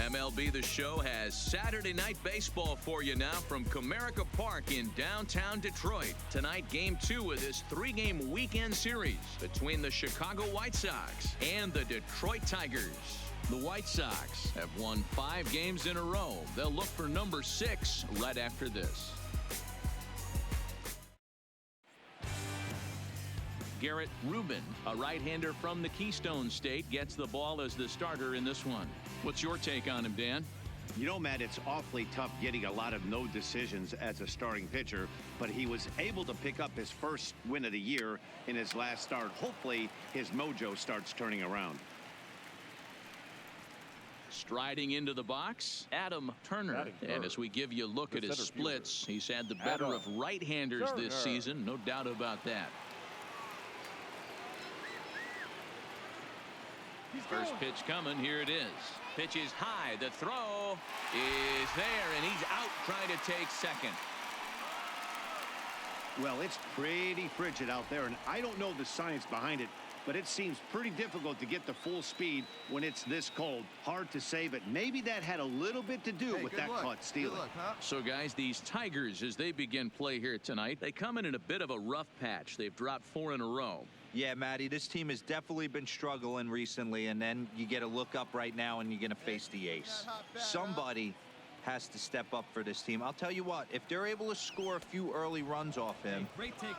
MLB The Show has Saturday Night Baseball for you now from Comerica Park in downtown Detroit. Tonight, Game 2 of this 3-game weekend series between the Chicago White Sox and the Detroit Tigers. The White Sox have won 5 games in a row. They'll look for number 6 right after this. Garrett Rubin, a right-hander from the Keystone State, gets the ball as the starter in this one. What's your take on him, Dan? You know, Matt, it's awfully tough getting a lot of no decisions as a starting pitcher, but he was able to pick up his first win of the year in his last start. Hopefully, his mojo starts turning around. Striding into the box, Adam Turner. And as we give you a look at his splits, he's had the better of right-handers this season, no doubt about that. First pitch coming. Here it is. Pitch is high. The throw is there, and he's out trying to take second. Well, it's pretty frigid out there, and I don't know the science behind it, but it seems pretty difficult to get to full speed when it's this cold. Hard to say, but maybe that had a little bit to do with that caught stealing. So, guys, these Tigers, as they begin play here tonight, they come in a bit of a rough patch. They've dropped 4 in a row. Yeah, Matty, this team has definitely been struggling recently, and then you get a look up right now and you're going to face the ace. Somebody has to step up for this team. I'll tell you what, if they're able to score a few early runs off him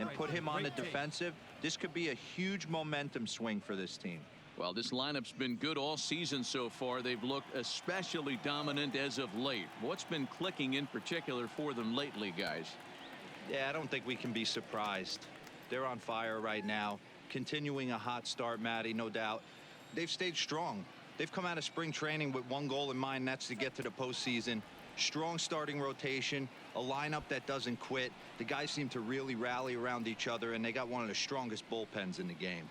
and put him on the defensive, this could be a huge momentum swing for this team. Well, this lineup's been good all season so far. They've looked especially dominant as of late. What's been clicking in particular for them lately, guys? Yeah, I don't think we can be surprised. They're on fire right now. Continuing a hot start, Matty, no doubt. They've stayed strong. They've come out of spring training with one goal in mind, that's to get to the postseason. Strong starting rotation, a lineup that doesn't quit. The guys seem to really rally around each other, and they got one of the strongest bullpens in the game.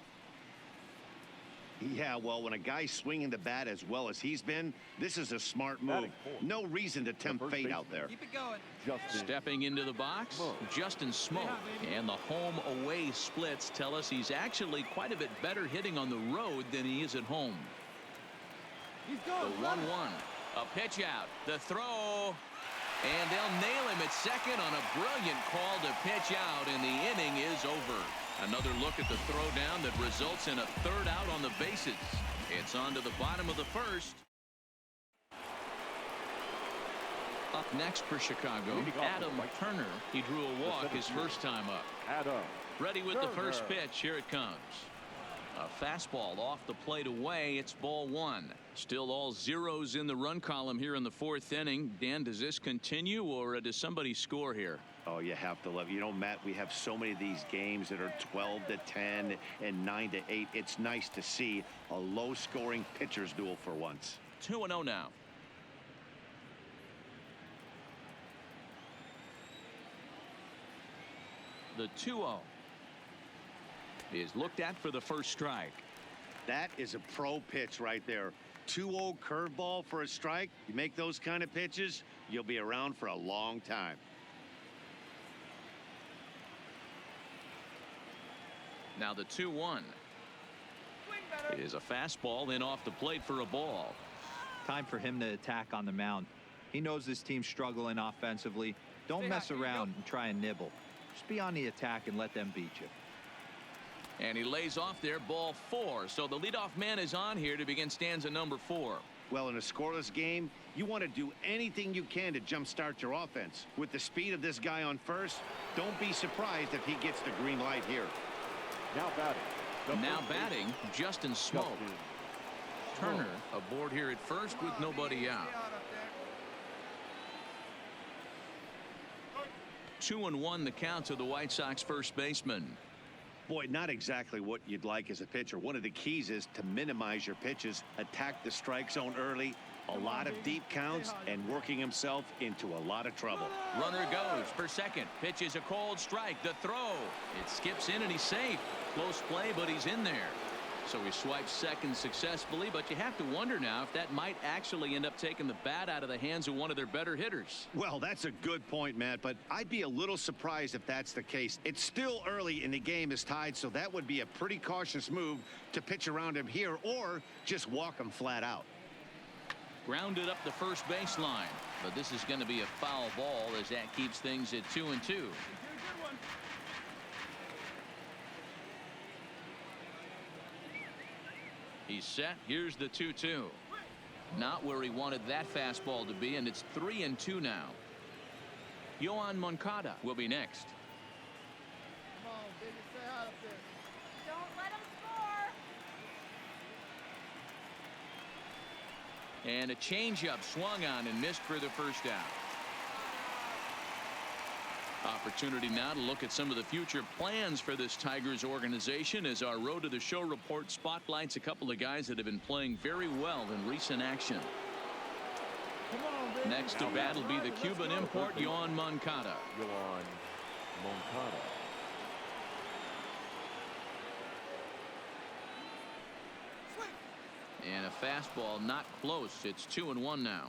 Yeah, well, when a guy's swinging the bat as well as he's been, this is a smart move. No reason to tempt fate out there. Keep it going. Stepping into the box, Justin Smoke. And the home-away splits tell us he's actually quite a bit better hitting on the road than he is at home. The 1-1. A pitch out. The throw. And they'll nail him at second on a brilliant call to pitch out, and the inning is over. Another look at the throwdown that results in a 3rd out on the bases. It's on to the bottom of the first. Up next for Chicago, Adam Turner. He drew a walk his first time up. Ready with the first pitch. Here it comes. A fastball off the plate away. It's ball 1. Still all zeros in the run column here in the 4th inning. Dan, does this continue, or does somebody score here? Oh, you have to love. You know, Matt, we have so many of these games that are 12-10 and 9-8. It's nice to see a low-scoring pitcher's duel for once. 2-0 now. The 2-0 is looked at for the first strike. That is a pro pitch right there. 2-0 curveball for a strike. You make those kind of pitches, you'll be around for a long time. Now the 2-1 is a fastball in off the plate for a ball. Time for him to attack on the mound. He knows this team's struggling offensively. Don't mess around and try and nibble. Just be on the attack and let them beat you. And he lays off there, ball 4. So the leadoff man is on here to begin stanza number 4. Well, in a scoreless game, you want to do anything you can to jumpstart your offense. With the speed of this guy on first, don't be surprised if he gets the green light here. Now batting, Justin Smoke. Turner aboard here at first with nobody out. 2-1 the count to the White Sox first baseman. Boy, not exactly what you'd like as a pitcher. One of the keys is to minimize your pitches, attack the strike zone early, a lot of deep counts, and working himself into a lot of trouble. Runner goes for second. Pitch is a cold strike. The throw. It skips in and he's safe. Close play, but he's in there. So he swipes second successfully, but you have to wonder now if that might actually end up taking the bat out of the hands of one of their better hitters. Well, that's a good point, Matt, but I'd be a little surprised if that's the case. It's still early and the game is tied, so that would be a pretty cautious move to pitch around him here or just walk him flat out. Grounded up the first baseline, but this is going to be a foul ball as that keeps things at 2-2. He's set. Here's the 2-2. Not where he wanted that fastball to be, and it's 3-2 now. Yohan Moncada will be next. Come on, baby, stay hot up there. Don't let him score. And a changeup swung on and missed for the first out. Opportunity now to look at some of the future plans for this Tigers organization as our Road to the Show report spotlights a couple of guys that have been playing very well in recent action. Come on, baby. Next to bat will be the Cuban import Yohan Moncada. Yohan Moncada. And a fastball not close. It's 2-1 now.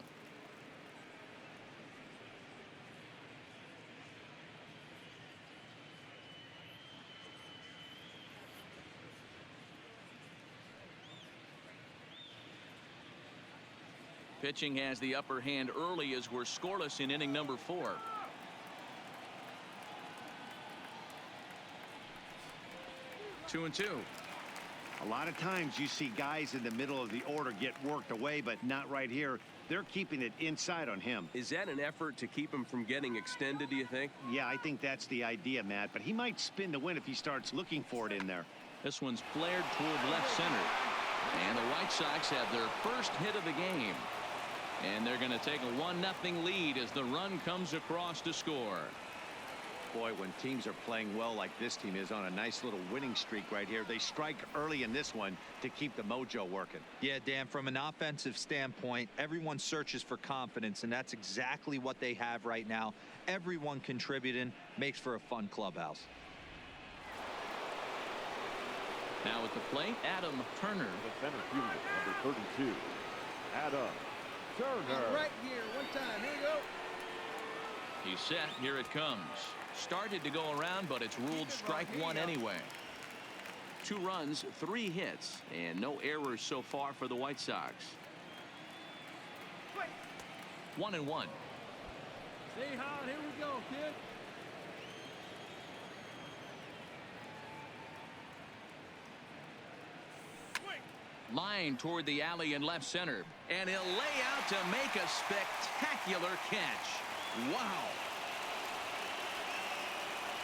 Pitching has the upper hand early as we're scoreless in inning number 4. Two and two. A lot of times you see guys in the middle of the order get worked away, but not right here. They're keeping it inside on him. Is that an effort to keep him from getting extended, do you think? Yeah, I think that's the idea, Matt, but he might spin to win if he starts looking for it in there. This one's flared toward left center. And the White Sox have their first hit of the game. And they're going to take a 1-0 lead as the run comes across to score. Boy, when teams are playing well like this team is on a nice little winning streak right here, they strike early in this one to keep the mojo working. Yeah, Dan, from an offensive standpoint, everyone searches for confidence, and that's exactly what they have right now. Everyone contributing makes for a fun clubhouse. Now at the plate, Adam Turner. The center fielder, number 32, Adam Turner. Right here, one time. Here we go. He's set. Here it comes. Started to go around, but it's ruled strike one anyway. 2 runs, 3 hits, and no errors so far for the White Sox. 1-1. Stay hot. Here we go, kid. Line toward the alley in left center, and he'll lay out to make a spectacular catch. Wow.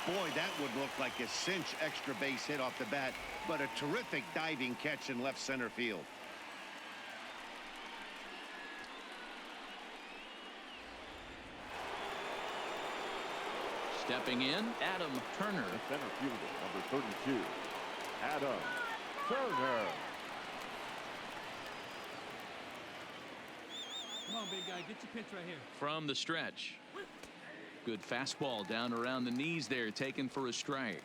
Boy, that would look like a cinch extra base hit off the bat, but a terrific diving catch in left center field. Stepping in, Adam Turner. The center fielder, number 32, Adam Turner. Come on, big guy. Get your pitch right here. From the stretch. Good fastball down around the knees there, taken for a strike.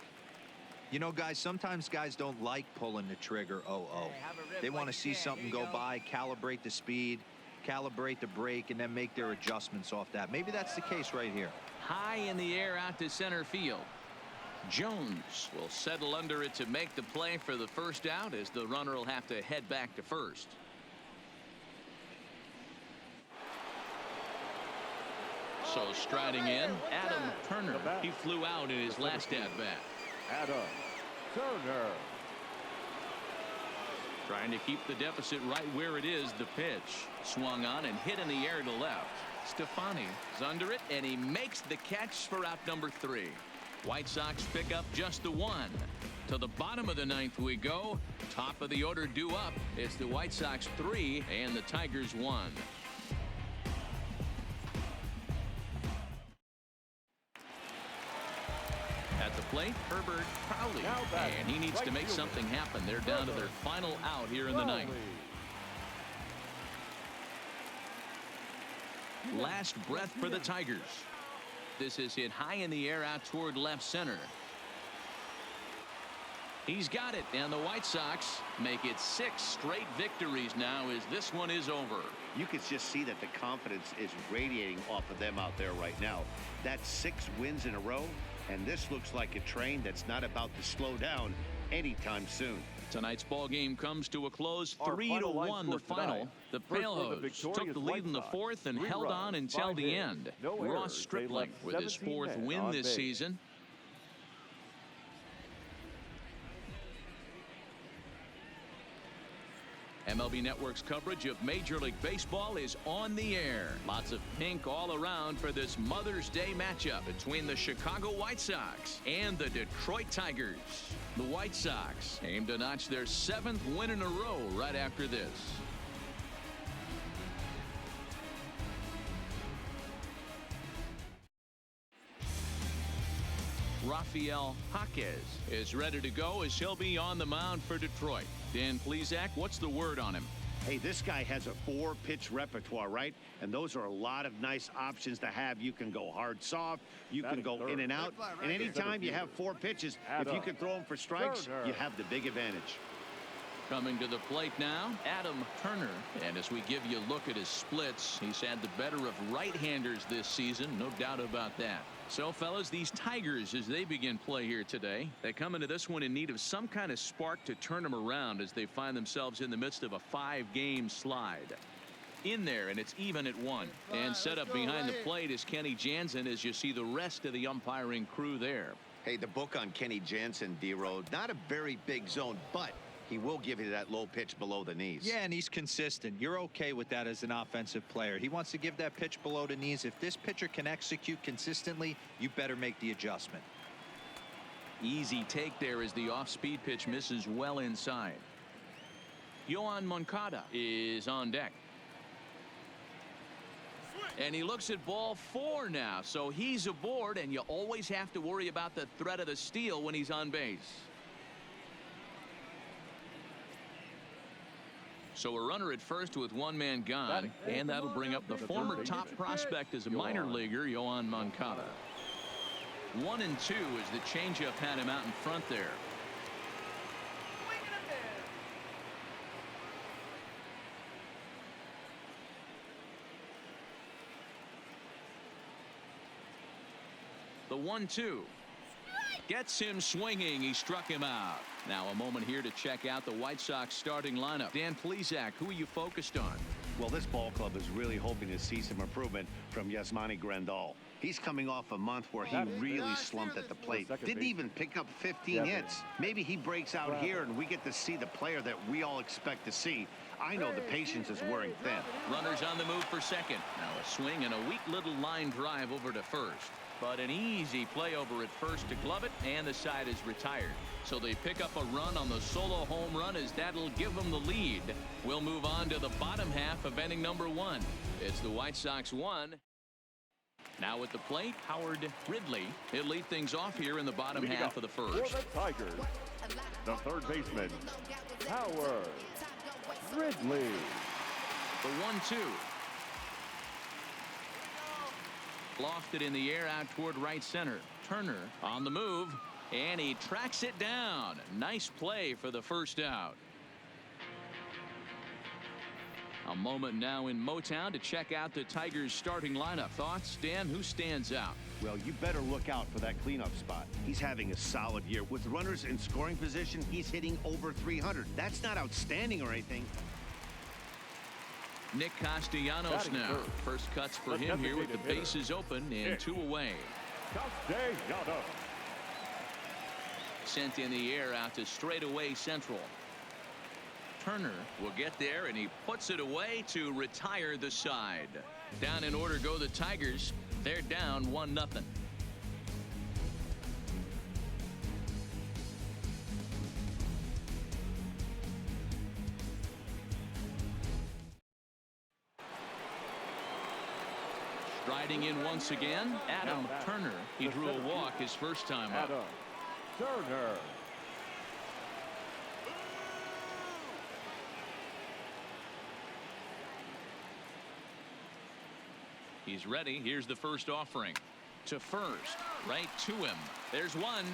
You know, guys, sometimes guys don't like pulling the trigger 0-0. They want to see something go by, calibrate the speed, calibrate the brake, and then make their adjustments off that. Maybe that's the case right here. High in the air out to center field. Jones will settle under it to make the play for the first out as the runner will have to head back to first. So striding in, Adam Turner. He flew out in his last at-bat. Adam Turner. Trying to keep the deficit right where it is. The pitch swung on and hit in the air to left. Stefani is under it, and he makes the catch for out number 3. White Sox pick up just the 1. To the bottom of the 9th we go. Top of the order due up. It's the White Sox 3 and the Tigers 1. At the plate, Herbert Crowley, and he needs to make something happen. They're down to their final out here in the 9th. Last breath for the Tigers. This is hit high in the air out toward left center. He's got it, and the White Sox make it 6 straight victories now as this one is over. You can just see that the confidence is radiating off of them out there right now. That's 6 wins in a row, and this looks like a train that's not about to slow down anytime soon. Tonight's ball game comes to a close, Our 3-1 the for final. tonight. The First for the Pale-Hose victorious took the lead White in the Sox. fourth and 3 held runs, on until 5 the hits, end. no Ross errors. They Stripling left with his 17 fourth men win on this base. season. MLB Network's coverage of Major League Baseball is on the air. Lots of pink all around for this Mother's Day matchup between the Chicago White Sox and the Detroit Tigers. The White Sox aim to notch their 7th win in a row right after this. Rafael Jaquez is ready to go as he'll be on the mound for Detroit. Dan Plesac, what's the word on him? Hey, this guy has a 4-pitch repertoire, right? And those are a lot of nice options to have. You can go hard, soft. You can go in and out. And anytime you have 4 pitches, if you can throw them for strikes, you have the big advantage. Coming to the plate now, Adam Turner. And as we give you a look at his splits, he's had the better of right-handers this season, no doubt about that. So, fellas, these Tigers, as they begin play here today, they come into this one in need of some kind of spark to turn them around as they find themselves in the midst of a 5-game slide. In there, and it's even at 1. And set up behind the plate is Kenny Jansen as you see the rest of the umpiring crew there. Hey, the book on Kenny Jansen, D-Road, not a very big zone, but he will give you that low pitch below the knees. Yeah, and he's consistent. You're okay with that as an offensive player. He wants to give that pitch below the knees. If this pitcher can execute consistently, you better make the adjustment. Easy take there as the off-speed pitch misses well inside. Yohan Moncada is on deck. And he looks at ball 4 now, so he's aboard, and you always have to worry about the threat of the steal when he's on base. So a runner at first with 1 man gone, and that'll bring up the former top prospect as a minor leaguer, Yohan Moncada. 1-2 as the changeup had him out in front there. The 1-2 gets him swinging. He struck him out. Now a moment here to check out the White Sox starting lineup. Dan Plesac, who are you focused on? Well, this ball club is really hoping to see some improvement from Yasmani Grandal. He's coming off a month where he really slumped at the plate. Didn't even pick up 15 hits. Maybe he breaks out here and we get to see the player that we all expect to see. I know the patience is wearing thin. Runners on the move for second. Now a swing and a weak little line drive over to first. But an easy play over at first to glove it, and the side is retired. So they pick up a run on the solo home run as that'll give them the lead. We'll move on to the bottom half of inning number 1. It's the White Sox 1. Now at the plate, Howard Ridley. He'll lead things off here in the bottom half of the first. For the Tigers, the third baseman, Howard Ridley. The 1-2. Lofted in the air out toward right center. Turner on the move, and he tracks it down. Nice play for the first out. A moment now in Motown to check out the Tigers starting lineup. Thoughts, Dan? Who stands out? Well, you better look out for that cleanup spot. He's having a solid year. With runners in scoring position, he's hitting over 300. That's not outstanding or anything. Nick Castellanos now. First cuts for him here with the bases open and 2 away. Castellanos. Sent in the air out to straightaway central. Turner will get there, and he puts it away to retire the side. Down in order go the Tigers. They're down 1-0. Striding in once again, Adam Turner. He drew a walk his first time up. Adam Turner. He's ready. Here's the first offering. To first. Right to him. There's one.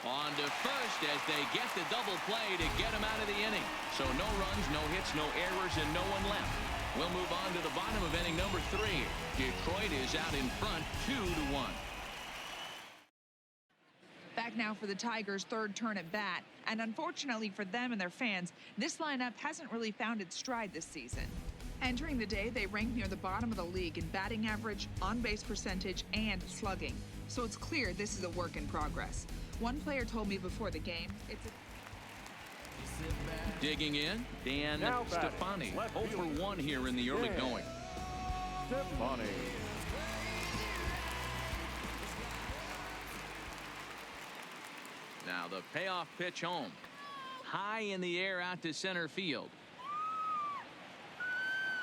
On to first as they get the double play to get him out of the inning. So no runs, no hits, no errors, and no one left. We'll move on to the bottom of inning number 3. Detroit is out in front 2-1. Back now for the Tigers' third turn at bat, and unfortunately for them and their fans, this lineup hasn't really found its stride this season. Entering the day, they ranked near the bottom of the league in batting average, on-base percentage, and slugging. So it's clear this is a work in progress. One player told me before the game, Digging in, Dan Now batting, Stefani. left 0 for field. 1 here in the early Dan going. Stefani. Now the payoff pitch home. High in the air out to center field.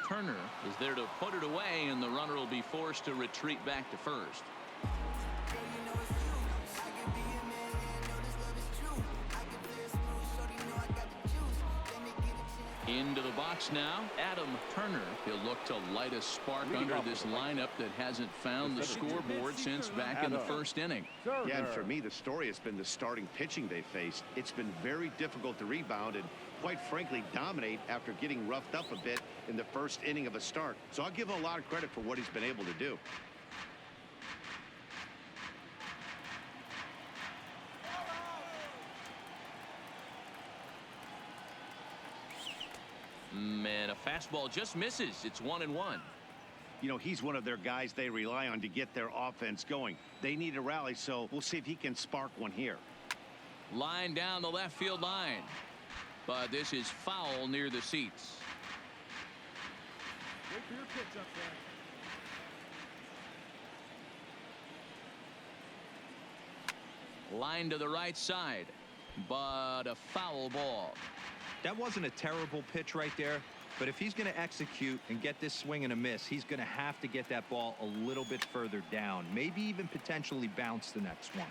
Turner is there to put it away, and the runner will be forced to retreat back to first. Into the box now, Adam Turner. He'll look to light a spark under this lineup that hasn't found the scoreboard since back in the first inning. Yeah, and for me, the story has been the starting pitching they faced. It's been very difficult to rebound and, quite frankly, dominate after getting roughed up a bit in the first inning of a start. So I'll give him a lot of credit for what he's been able to do. And a fastball just misses. It's 1-1. You know, he's one of their guys they rely on to get their offense going. They need a rally, so we'll see if he can spark one here. Line down the left field line. But this is foul near the seats. Wait for your pitch up there. Line to the right side. But a foul ball. That wasn't a terrible pitch right there, but if he's going to execute and get this swing and a miss, he's going to have to get that ball a little bit further down, maybe even potentially bounce the next one.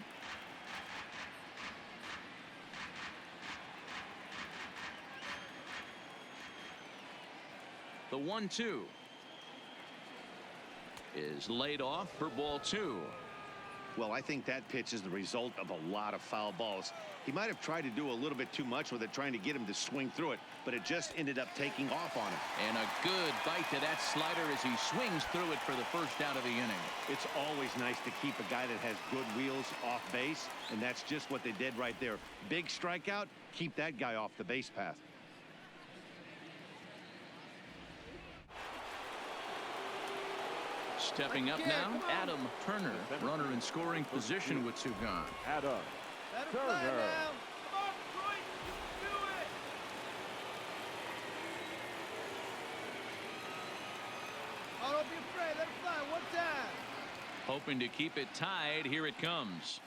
The 1-2 is laid off for ball 2. Well, I think that pitch is the result of a lot of foul balls. He might have tried to do a little bit too much with it, trying to get him to swing through it, but it just ended up taking off on him. And a good bite to that slider as he swings through it for the first out of the inning. It's always nice to keep a guy that has good wheels off base, and that's just what they did right there. Big strikeout, keep that guy off the base path. Stepping up now, Adam Turner, runner in scoring position with 2 gone. Adam Let him fly Turner. now. Come on, Detroit. You can do it. Oh, don't be afraid. Let him fly one time. Hoping to keep it tied. Here it comes.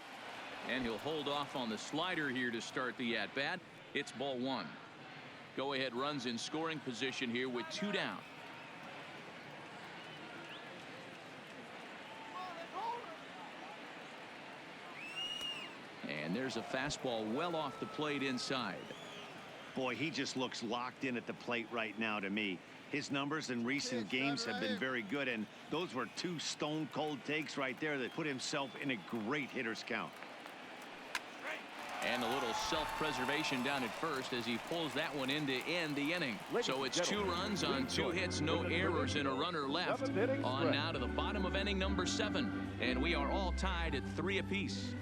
And he'll hold off on the slider here to start the at-bat. It's ball 1. Go-ahead runs in scoring position here with 2 down. And there's a fastball well off the plate inside. Boy, he just looks locked in at the plate right now to me. His numbers in recent games have been very good, and those were 2 stone-cold takes right there that put himself in a great hitter's count. And a little self-preservation down at first as he pulls that one in to end the inning. So it's 2 runs on 2 hits, no errors, and a runner left. On now to the bottom of inning number 7. And we are all tied at 3 apiece.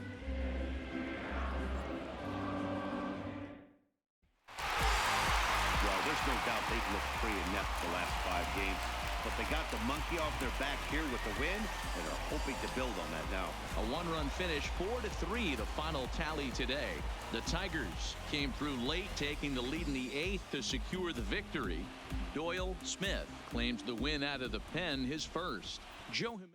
Well, there's no doubt they've looked pretty inept the last 5 games. But they got the monkey off their back here with the win and are hoping to build on that now. A 1-run finish, 4-3, the final tally today. The Tigers came through late, taking the lead in the 8th to secure the victory. Doyle Smith claims the win out of the pen, his first. Joe Jimenez.